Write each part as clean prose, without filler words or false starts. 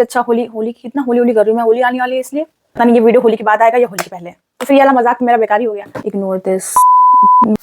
अच्छा होली होली की कितना होली होली कर रही हूँ मैं, होली आने वाली है इसलिए पता नहीं ये वीडियो होली के बाद आएगा या होली के पहले, तो फिर ये वाला मजाक मेरा बेकार ही हो गया। Ignore this.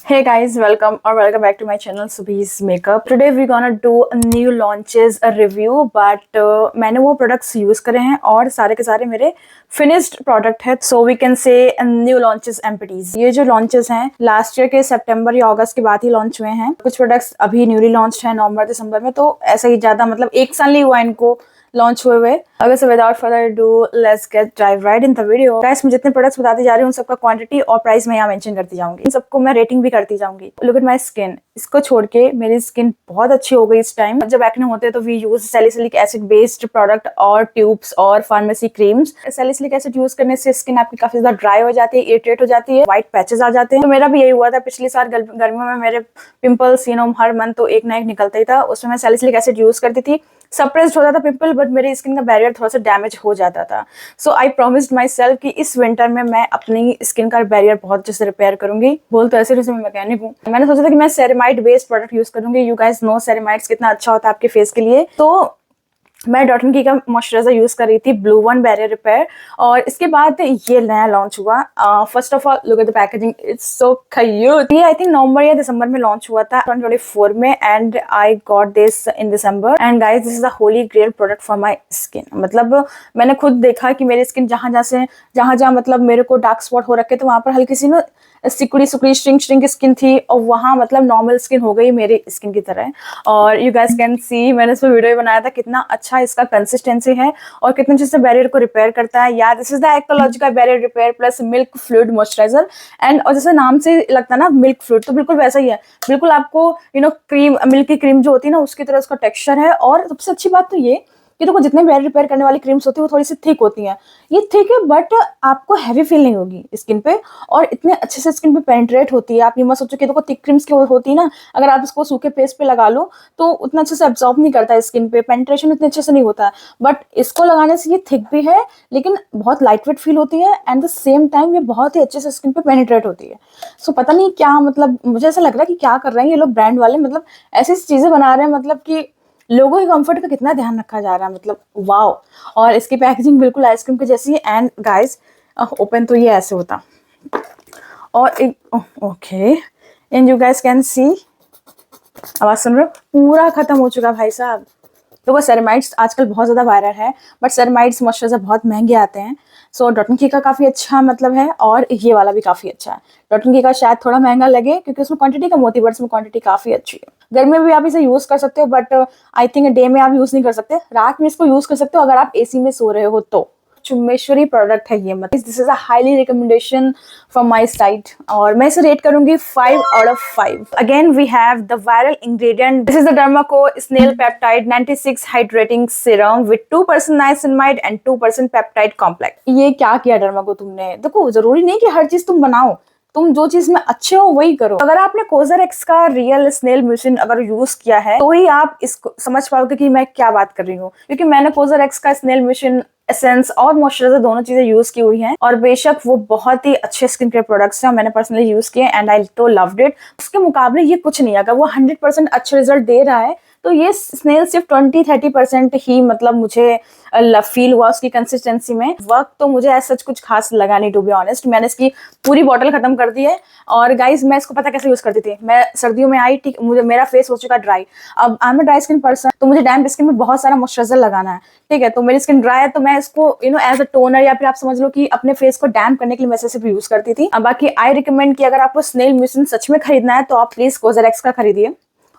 Hey guys, welcome back to my channel Subhi's Makeup. Today we're gonna do a new launches a review, but मैंने वो products use करे हैं और सारे के सारे मेरे finished product है, so we can say new launches MPTs। ये जो launches हैं last year के September या August के बाद ही launch हुए हैं। कुछ products अभी newly launched हैं नवंबर दिसंबर में, तो ऐसा ही ज्यादा मतलब एक साल ही हुआ इनको लॉन्च हुए हुए। अगर so without further do let's get dive right in the video. Guys मैं जितने प्रोडक्ट्स बताती जा रही हूँ उन सबका क्वांटिटी और प्राइस मैं यहाँ मेंशन करती जाऊंगी, इन सबको मैं रेटिंग भी करती जाऊंगी। लुक एट माय स्किन, इसको छोड़ के मेरी स्किन बहुत अच्छी हो गई इस टाइम। जब एक्ने होते हैं तो we use salicylic acid based product और ट्यूब्स और pharmacy creams. Salicylic acid use करने से स्किन आपकी काफी ज्यादा ड्राई हो जाती है, इरिटेट हो जाती है, व्हाइट पैचेस आ जाते हैं। तो मेरा भी यही हुआ था पिछले साल गर्मियों में, मेरे पिंपल्स हर मंथ तो एक ना एक निकलता ही था। उसमें मैं सैलिसिलिक एसिड यूज करती थी, सप्रेस्ड होता था पिंपल, बट मेरी स्किन का बैरियर थोड़ा सा डैमेज हो जाता था। सो आई प्रॉमिस्ड माई सेल्फ कि इस विंटर में मैं अपनी स्किन का बैरियर बहुत अच्छे से रिपेयर करूंगी। बोल तो ऐसे मैं मैकेनिक हूँ। मैंने सोचा था कि मैं सेरेमाइड बेस्ड प्रोडक्ट यूज करूंगी। यू गाइस नो सेरेमाइड्स कितना अच्छा होता है आपके फेस के लिए। तो मैं डॉट एंड की का मॉइस्चराइजर यूज कर रही थी, ब्लू वन बैरियर रिपेयर, और इसके बाद ये नया लॉन्च हुआ। First of all look at the packaging, it's so cute. ये आई थिंक नवंबर या दिसंबर में लॉन्च हुआ था 2024 में, and I got this in December. And guys this is a Holi grade product for my skin. मतलब मैंने खुद देखा कि मेरी स्किन जहाँ मतलब मेरे को डार्क स्पॉट हो रखे थे वहां पर हल्की सी ना सिकुड़ी श्रिंक स्किन थी, और वहाँ मतलब नॉर्मल स्किन हो गई मेरी स्किन की तरह। और यू गाइस कैन सी, मैंने इस पर वीडियो बनाया था, कितना अच्छा इसका कंसिस्टेंसी है और कितने अच्छे से बैरियर को रिपेयर करता है। या this is the ectologica barrier repair plus milk fluid moisturiser. And और जैसे नाम से लगता है ना मिल्क फ्लूइड, तो बिल्कुल वैसा ही है। बिल्कुल आपको क्रीम, मिल्की क्रीम जो होती है ना उसकी तरह उसका टेक्सचर है। और सबसे अच्छी बात तो ये कि देखो जितने बैरियर रिपेयर करने वाली क्रीम्स होती है वो थोड़ी सी थिक होती हैं, ये थिक है बट आपको हैवी फील नहीं होगी स्किन पे, और इतने अच्छे से स्किन पे पेनिट्रेट होती है। आप ये मत सोचो कि देखो थिक क्रीम्स की होती है ना, अगर आप इसको सूखे फेस पे लगा लो तो उतना अच्छे से एब्जॉर्ब नहीं करता है स्किन पे, पेनिट्रेशन इतने अच्छे से नहीं होता है। बट इसको लगाने से ये थिक भी है लेकिन बहुत लाइट वेट फील होती है, एंड द सेम टाइम ये बहुत ही अच्छे से स्किन पे पेनिट्रेट होती है। सो पता नहीं क्या, मतलब मुझे ऐसा लग रहा है कि क्या कर रहे हैं ये लोग ब्रांड वाले, मतलब ऐसी चीजें बना रहे हैं मतलब कि लोगों के कंफर्ट का कितना ध्यान रखा जा रहा है, मतलब वाओ। और इसकी पैकेजिंग बिल्कुल आइसक्रीम की जैसी है। एंड गाइस ओपन तो ये ऐसे होता, और okay and you guys can see, आवाज सुन रहे हो, पूरा खत्म हो चुका भाई साहब। देखो सेरेमाइड्स आजकल बहुत ज्यादा वायरल है, बट सेरेमाइड्स मॉइस्चराइजर बहुत महंगे आते हैं। सो डॉट एंड की का काफी अच्छा मतलब है, और ये वाला भी काफी अच्छा है। डॉट एंड की का शायद थोड़ा महंगा लगे क्योंकि उसमें क्वांटिटी कम होती है, बट इसमें क्वांटिटी काफी अच्छी है। गर्मी में भी आप इसे यूज कर सकते हो, बट आई थिंक डे में आप यूज नहीं कर सकते, रात में इसको यूज कर सकते हो अगर आप एसी में सो रहे हो तो। चुम्बेश्वरी प्रोडक्ट है ये, मतलब this is a highly recommendation from my side, और मैं इसे रेट करूंगी 5 out of 5। Again we have the viral ingredient, this is the Dermaco snail peptide 96 hydrating serum with 2% niacinamide and 2% peptide complex. ये क्या किया डर्माको तुमने? देखो जरूरी नहीं कि हर चीज तुम बनाओ, तुम जो चीज में अच्छे हो वही करो। अगर आपने कोजरएक्स का रियल स्नेल म्यूसिन अगर यूज किया है तो ही आप इसको समझ पाओगे कि मैं क्या बात कर रही हूँ, क्योंकि मैंने कोजरएक्स का स्नेल म्यूसिन एसेंस और मॉइस्चराइजर दोनों चीजें यूज की हुई हैं, और बेशक वो बहुत ही अच्छे स्किन केयर प्रोडक्ट्स हैं, मैंने पर्सनली यूज किए एंड आई तो लव्ड इट। उसके मुकाबले ये कुछ नहीं, अगर वो 100% अच्छे रिजल्ट दे रहा है तो ये स्नेल सिर्फ 20-30% ही मतलब मुझे फील हुआ उसकी कंसिस्टेंसी में। वक्त तो मुझे ऐसा कुछ खास लगा नहीं, टू बी ऑनेस्ट। मैंने इसकी पूरी बॉटल खत्म कर दी है। और गाइज मैं इसको पता कैसे यूज करती थी, मैं सर्दियों में आई, ठीक, मुझे मेरा फेस हो चुका ड्राई, अब I am dry skin person, तो मुझे डैम्प स्किन में बहुत सारा मॉइस्चराइजर लगाना है, ठीक है। तो मेरी स्किन ड्राई है तो मैं इसको एज अ टोनर, या फिर आप समझ लो कि अपने फेस को डैम्प करने के लिए मैं सिर्फ यूज करती थी। बाकी आई रिकमेंड कि अगर आपको स्नेल म्यूसिन सच में खरीदना है तो आप प्लीज कोजरएक्स का खरीदिए,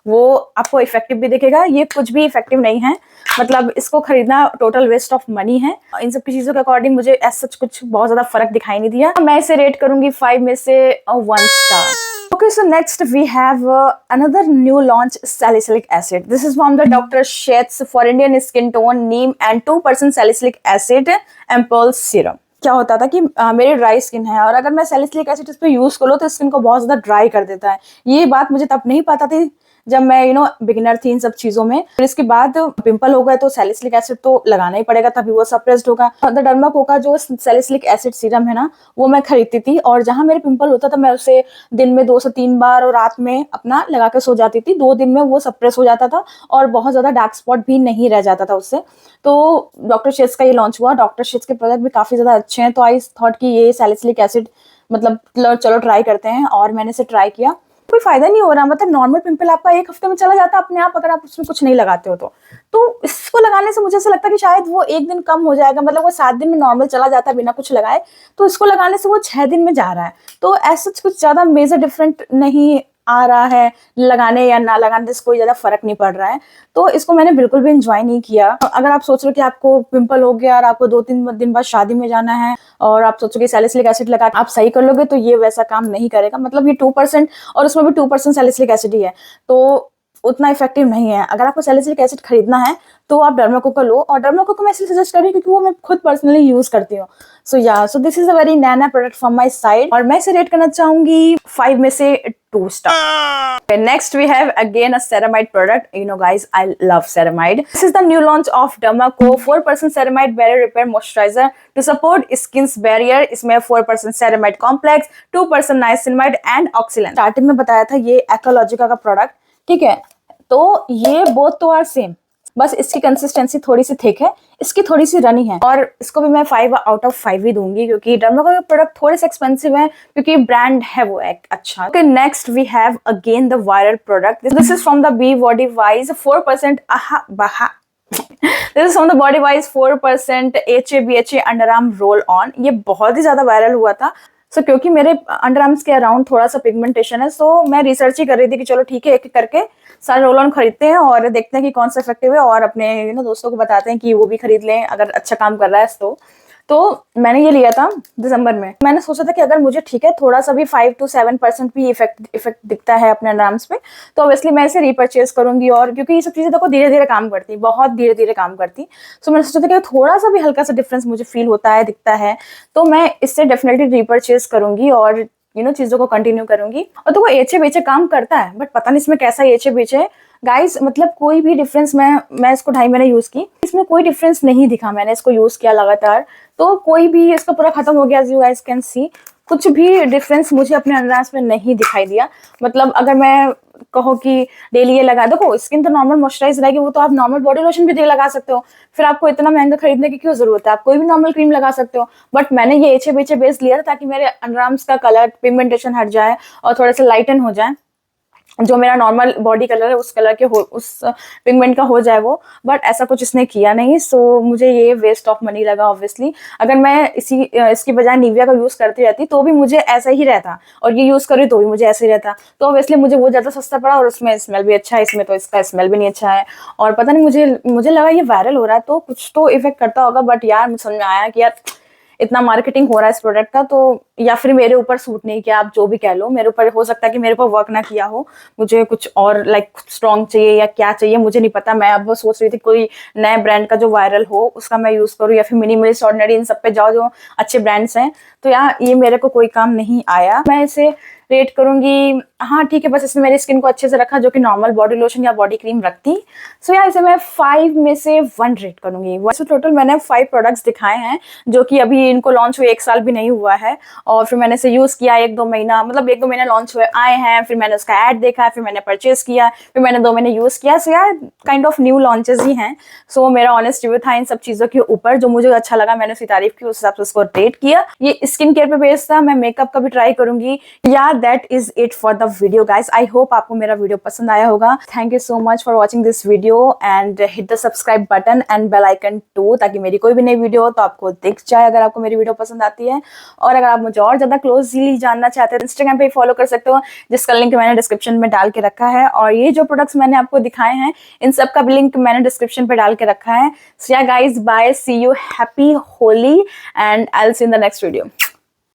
वो आपको इफेक्टिव भी दिखेगा। ये कुछ भी इफेक्टिव नहीं है, मतलब इसको खरीदना टोटल वेस्ट ऑफ मनी है। इन सब की चीजों के अकॉर्डिंग मुझे ऐसा सच कुछ बहुत ज्यादा फर्क दिखाई नहीं दिया। मैं इसे रेट करूंगी 5 में से 1 star. Okay, so next we have another new launch salicylic acid. This is from the Dr. Sheth's for Indian skin tone, neem and 2% salicylic acid ampoule serum. क्या होता था कि मेरी ड्राई स्किन है, और अगर मैं सैलिसिलिक एसिड इस पे यूज कर लो तो स्किन को बहुत ज्यादा ड्राई कर देता है। ये बात मुझे तब नहीं पता थी जब मैं बिगिनर थी इन सब चीजों में। फिर इसके बाद पिंपल हो गए तो सैलिसिलिक एसिड तो लगाना ही पड़ेगा, तभी वो सप्रेस्ड होगा। द डर्माको का जो सैलिसिलिक एसिड सीरम है ना, वो मैं खरीदती थी, और जहां मेरे पिंपल होता था मैं उसे दिन में 2 से 3 बार और रात में अपना लगा के सो जाती थी। 2 दिन में वो सप्रेस हो जाता था और बहुत ज्यादा डार्क स्पॉट भी नहीं रह जाता था उससे। तो डॉक्टर शेट्स का ये लॉन्च हुआ। डॉक्टर शेट्स के प्रोडक्ट भी काफी ज्यादा अच्छे हैं, तो आई थॉट कि ये सैलिसिलिक एसिड मतलब चलो ट्राई करते हैं, और मैंने इसे ट्राई किया। कोई फायदा नहीं हो रहा, मतलब नॉर्मल पिंपल आपका 1 हफ्ते में चला जाता है अपने आप, अगर आप उसमें कुछ नहीं लगाते हो तो इसको लगाने से मुझे ऐसा लगता है कि शायद वो 1 दिन कम हो जाएगा। मतलब वो 7 दिन में नॉर्मल चला जाता है बिना कुछ लगाए, तो इसको लगाने से वो 6 दिन में जा रहा है। तो ऐसा कुछ ज्यादा मेजर डिफरेंट नहीं आ रहा है, लगाने या ना लगाने से कोई ज्यादा फर्क नहीं पड़ रहा है। तो इसको मैंने बिल्कुल भी इंजॉय नहीं किया। अगर आप सोच रहे हो कि आपको पिंपल हो गया और आपको 2-3 दिन बाद शादी में जाना है, और आप सोचोगे सैलिसिलिक एसिड लगा आप सही कर लोगे, तो ये वैसा काम नहीं करेगा। मतलब ये 2%, और उसमें भी 2% सैलिसिलिक एसिड ही है, तो उतना इफेक्टिव नहीं है। अगर आपको सैलिसिलिक एसिड खरीदना है तो आप डर्माको का लो, और डर्माको को मैं इसलिए सजेस्ट कर रही हूँ क्योंकि वो मैं खुद पर्सनली यूज करती हूँ। So this is a very Naina product from my side, और मैं इसे रेट करना चाहूंगी 5 में से 2 star. Next we have again a ceramide product. Guys, I love ceramide. This is the new launch of Dermaco 4% ceramide barrier repair moisturizer to support skin's barrier. इसमें 4% ceramide complex, 2% niacinamide and oxalate. Starting में बताया था ये एक्वालॉजिका का product, ठीक है। तो ये बोथ तो आर सेम, बस इसकी कंसिस्टेंसी थोड़ी सी थिक है, इसकी थोड़ी सी रनी है, और इसको भी मैं 5 आउट ऑफ 5 ही दूंगी, क्योंकि डर्माको के प्रोडक्ट थोड़े से एक्सपेंसिव है क्योंकि ब्रांड है वो एक अच्छा। Okay, next we have again the viral product. This is from the B body wise 4% this is from the body wise 4% HA BHA under arm roll on. ये बहुत ही ज्यादा वायरल हुआ था। क्योंकि मेरे अंडर आर्म्स के अराउंड थोड़ा सा पिगमेंटेशन है, सो मैं रिसर्च ही कर रही थी कि चलो ठीक है, एक एक करके सारे रोल ऑन खरीदते हैं और देखते हैं कि कौन सा इफेक्टिव है, और अपने दोस्तों को बताते हैं कि वो भी खरीद लें अगर अच्छा काम कर रहा है। तो मैंने ये लिया था दिसंबर में। मैंने सोचा था कि अगर मुझे ठीक है थोड़ा सा भी 5 to 7% भी इफेक्ट दिखता है अपने अंडर आर्म्स पे, तो ऑब्वियसली मैं इसे रीपर्चेज करूंगी। और क्योंकि ये सब चीजें देखो धीरे धीरे काम करती, बहुत धीरे धीरे काम करती, सो मैंने सोचा था कि थोड़ा सा भी हल्का सा डिफरेंस मुझे फील होता है, दिखता है, तो मैं इससे डेफिनेटली रीपर्चेज करूंगी और चीजों को कंटिन्यू करूंगी। और तो वो एचे बेचे काम करता है, बट पता नहीं इसमें कैसा एचे बेचे गाइस। मतलब कोई भी डिफरेंस, मैं इसको 2.5 महीने यूज की, इसमें कोई डिफरेंस नहीं दिखा। मैंने इसको यूज किया लगातार, तो कोई भी इसका पूरा खत्म हो गया, as you guys can see, कुछ भी डिफरेंस मुझे अपने अंडर आर्म्स में नहीं दिखाई दिया। मतलब अगर मैं कहो कि डेली ये लगा, देखो स्किन तो नॉर्मल मॉइस्चराइज रहेगी, वो तो आप नॉर्मल बॉडी लोशन भी डेली लगा सकते हो, फिर आपको इतना महंगा खरीदने की क्यों जरूरत है, आप कोई भी नॉर्मल क्रीम लगा सकते हो। बट मैंने ये एचे बेचे बेस लिया था ताकि मेरे अंडर आर्म्स का कलर पिगमेंटेशन हट जाए और थोड़ा सा लाइटन हो जाए, जो मेरा नॉर्मल बॉडी कलर है उस कलर के हो, उस पिगमेंट का हो जाए वो। बट ऐसा कुछ इसने किया नहीं, सो मुझे ये वेस्ट ऑफ मनी लगा ऑब्वियसली। अगर मैं इसकी बजाय निविया का यूज करती रहती तो भी मुझे ऐसा ही रहता, और ये यूज करी तो भी मुझे ऐसा ही रहता। तो ऑब्वियसली मुझे वो ज्यादा सस्ता पड़ा, और उसमें स्मेल भी अच्छा है, इसमें तो इसका स्मेल भी नहीं अच्छा है। और पता नहीं, मुझे लगा ये वायरल हो रहा है तो कुछ तो इफेक्ट करता होगा, बट यार मुझे समझ में आया कि यार इतना मार्केटिंग हो रहा है इस प्रोडक्ट का, तो या फिर मेरे ऊपर सूट नहीं किया, आप जो भी कह लो, मेरे ऊपर हो सकता है कि मेरे ऊपर वर्क ना किया हो, मुझे कुछ और लाइक स्ट्रॉन्ग चाहिए या क्या चाहिए मुझे नहीं पता। मैं अब सोच रही थी कोई नए ब्रांड का जो वायरल हो उसका मैं यूज करूँ, या फिर मिनिमलिस्ट ऑर्डिनरी इन सब पे जाओ जो अच्छे ब्रांड्स हैं। तो यार ये मेरे को कोई काम नहीं आया। मैं इसे रेट करूंगी, हाँ ठीक है, बस इसने मेरी स्किन को अच्छे से रखा जो कि नॉर्मल बॉडी लोशन या बॉडी क्रीम रखती। सो यार इसे मैं 5 में से 1 रेट करूंगी। वैसे टोटल मैंने 5 प्रोडक्ट्स दिखाए हैं जो कि अभी इनको लॉन्च हुए 1 साल भी नहीं हुआ है, और फिर मैंने इसे यूज किया 1-2 महीना, मतलब 1-2 महीना लॉन्च हुए आए हैं, फिर मैंने उसका एड देखा, फिर मैंने परचेज किया, फिर मैंने 2 महीने यूज किया। सो यार काइंड ऑफ न्यू लॉन्चेस ही हैं। सो मेरा ऑनेस्ट रिव्यू था इन सब चीजों के ऊपर, जो मुझे अच्छा लगा मैंने उसकी तारीफ की, उस हिसाब से उसको रेट किया। ये स्किन केयर पे बेस्ड था, मैं मेकअप का भी ट्राई करूंगी। यार that is it for the video guys. I hope आपको मेरा वीडियो पसंद आया होगा। Thank you so much for watching this video, and hit the subscribe button and bell icon too, ताकि मेरी कोई भी नई वीडियो हो तो आपको दिख जाए अगर आपको मेरी वीडियो पसंद आती है। और अगर आप मुझे और ज्यादा क्लोजली जानना चाहते हैं तो इंस्टाग्राम पे फॉलो कर सकते हो, जिसका लिंक मैंने डिस्क्रिप्शन में डाल के रखा है। और ये जो प्रोडक्ट्स मैंने आपको दिखाए हैं इन सब का भी लिंक मैंने डिस्क्रिप्शन पे डाल के रखा है। So yeah guys, bye, see you, happy Holi, and I will see in the next video.